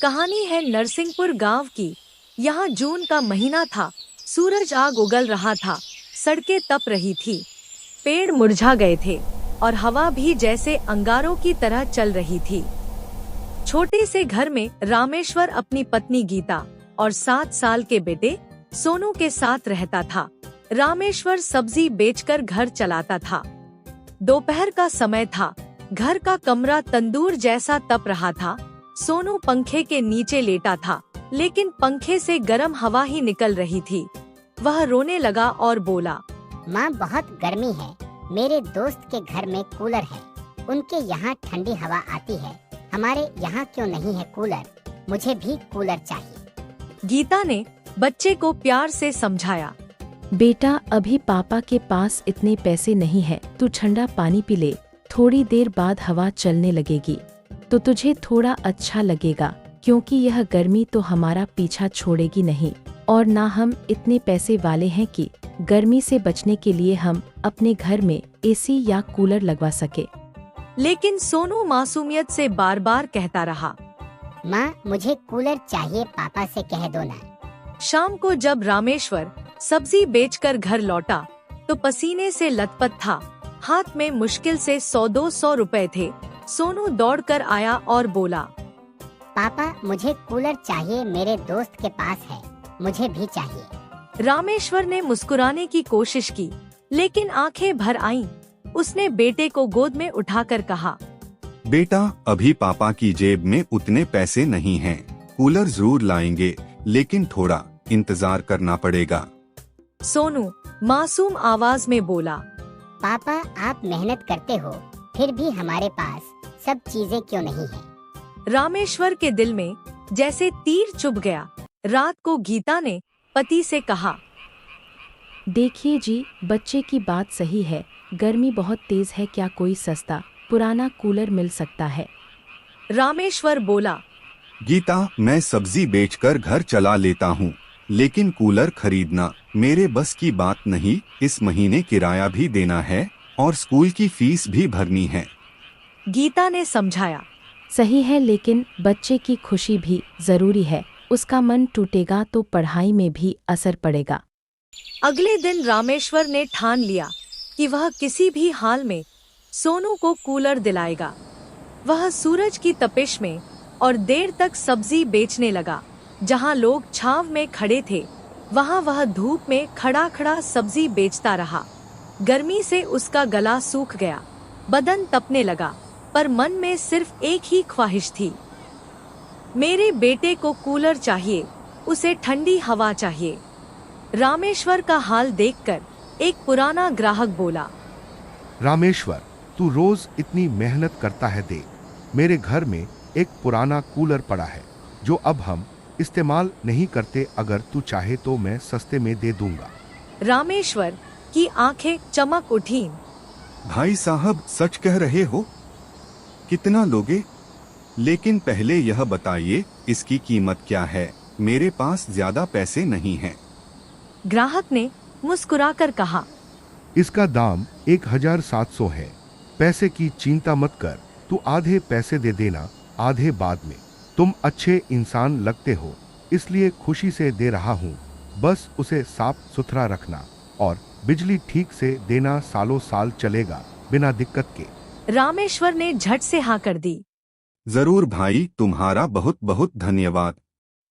कहानी है नरसिंहपुर गांव की। यहाँ जून का महीना था। सूरज आग उगल रहा था, सड़कें तप रही थी, पेड़ मुरझा गए थे और हवा भी जैसे अंगारों की तरह चल रही थी। छोटे से घर में रामेश्वर अपनी पत्नी गीता और 7 साल के बेटे सोनू के साथ रहता था। रामेश्वर सब्जी बेचकर घर चलाता था। दोपहर का समय था। घर का कमरा तंदूर जैसा तप रहा था। सोनू पंखे के नीचे लेटा था, लेकिन पंखे से गर्म हवा ही निकल रही थी। वह रोने लगा और बोला, माँ, बहुत गर्मी है। मेरे दोस्त के घर में कूलर है, उनके यहाँ ठंडी हवा आती है, हमारे यहाँ क्यों नहीं है कूलर? मुझे भी कूलर चाहिए। गीता ने बच्चे को प्यार से समझाया, बेटा, अभी पापा के पास इतने पैसे नहीं है, तू ठंडा पानी पी ले, थोड़ी देर बाद हवा चलने लगेगी तो तुझे थोड़ा अच्छा लगेगा, क्योंकि यह गर्मी तो हमारा पीछा छोड़ेगी नहीं, और ना हम इतने पैसे वाले हैं कि गर्मी से बचने के लिए हम अपने घर में एसी या कूलर लगवा सके। लेकिन सोनू मासूमियत से बार बार कहता रहा, माँ, मुझे कूलर चाहिए, पापा से कह दो ना। शाम को जब रामेश्वर सब्जी बेचकर घर लौटा तो पसीने से लथपथ था। हाथ में मुश्किल से 100-200 रुपए थे। सोनू दौड़कर आया और बोला, पापा, मुझे कूलर चाहिए, मेरे दोस्त के पास है, मुझे भी चाहिए। रामेश्वर ने मुस्कुराने की कोशिश की, लेकिन आंखें भर आईं। उसने बेटे को गोद में उठाकर कहा, बेटा, अभी पापा की जेब में उतने पैसे नहीं हैं। कूलर जरूर लाएंगे, लेकिन थोड़ा इंतजार करना पड़ेगा। सोनू मासूम आवाज में बोला, पापा, आप मेहनत करते हो, फिर भी हमारे पास सब चीजें क्यों नहीं है? रामेश्वर के दिल में जैसे तीर चुभ गया। रात को गीता ने पति से कहा, देखिए जी, बच्चे की बात सही है, गर्मी बहुत तेज है, क्या कोई सस्ता पुराना कूलर मिल सकता है? रामेश्वर बोला, गीता, मैं सब्जी बेचकर घर चला लेता हूँ, लेकिन कूलर खरीदना मेरे बस की बात नहीं। इस महीने किराया भी देना है और स्कूल की फीस भी भरनी है। गीता ने समझाया, सही है, लेकिन बच्चे की खुशी भी जरूरी है, उसका मन टूटेगा तो पढ़ाई में भी असर पड़ेगा। अगले दिन रामेश्वर ने ठान लिया कि वह किसी भी हाल में सोनू को कूलर दिलाएगा। वह सूरज की तपिश में और देर तक सब्जी बेचने लगा। जहां लोग छांव में खड़े थे, वहां वह धूप में खड़ा खड़ा सब्जी बेचता रहा। गर्मी से उसका गला सूख गया, बदन तपने लगा, पर मन में सिर्फ एक ही ख्वाहिश थी, मेरे बेटे को कूलर चाहिए, उसे ठंडी हवा चाहिए। रामेश्वर का हाल देखकर एक पुराना ग्राहक बोला, रामेश्वर, तू रोज इतनी मेहनत करता है, देख, मेरे घर में एक पुराना कूलर पड़ा है जो अब हम इस्तेमाल नहीं करते, अगर तू चाहे तो मैं सस्ते में दे दूंगा। रामेश्वर की आंखें चमक उठीं। भाई साहब, सच कह रहे हो? कितना लोगे? लेकिन पहले यह बताइए, इसकी कीमत क्या है? मेरे पास ज्यादा पैसे नहीं हैं। ग्राहक ने मुस्कुराकर कहा, इसका दाम 1700 है। पैसे की चिंता मत कर, तू आधे पैसे दे देना, आधे बाद में। तुम अच्छे इंसान लगते हो, इसलिए खुशी से दे रहा हूँ। बस उसे साफ सुथरा रखना और बिजली ठीक से देना, सालों साल चलेगा बिना दिक्कत के। रामेश्वर ने झट से हाँ कर दी। जरूर भाई, तुम्हारा बहुत बहुत धन्यवाद।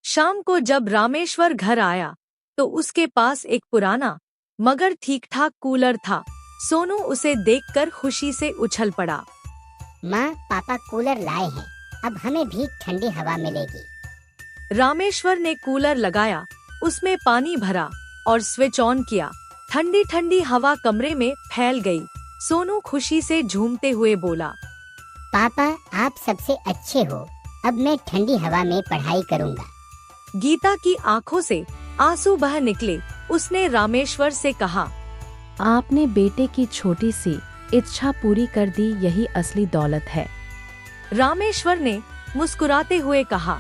शाम को जब रामेश्वर घर आया तो उसके पास एक पुराना मगर ठीक ठाक कूलर था। सोनू उसे देखकर खुशी से उछल पड़ा। माँ, पापा कूलर लाए हैं, अब हमें भी ठंडी हवा मिलेगी। रामेश्वर ने कूलर लगाया, उसमें पानी भरा और स्विच ऑन किया। ठंडी ठंडी हवा कमरे में फैल गई। सोनू खुशी से झूमते हुए बोला, पापा, आप सबसे अच्छे हो, अब मैं ठंडी हवा में पढ़ाई करूँगा। गीता की आंखों से आंसू बह निकले। उसने रामेश्वर से कहा, आपने बेटे की छोटी सी इच्छा पूरी कर दी, यही असली दौलत है। रामेश्वर ने मुस्कुराते हुए कहा,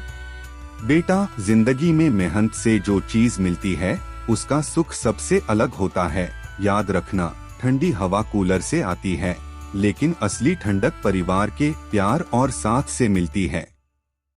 बेटा, जिंदगी में मेहनत से जो चीज मिलती है उसका सुख सबसे अलग होता है। याद रखना, ठंडी हवा कूलर से आती है, लेकिन असली ठंडक परिवार के प्यार और साथ से मिलती है।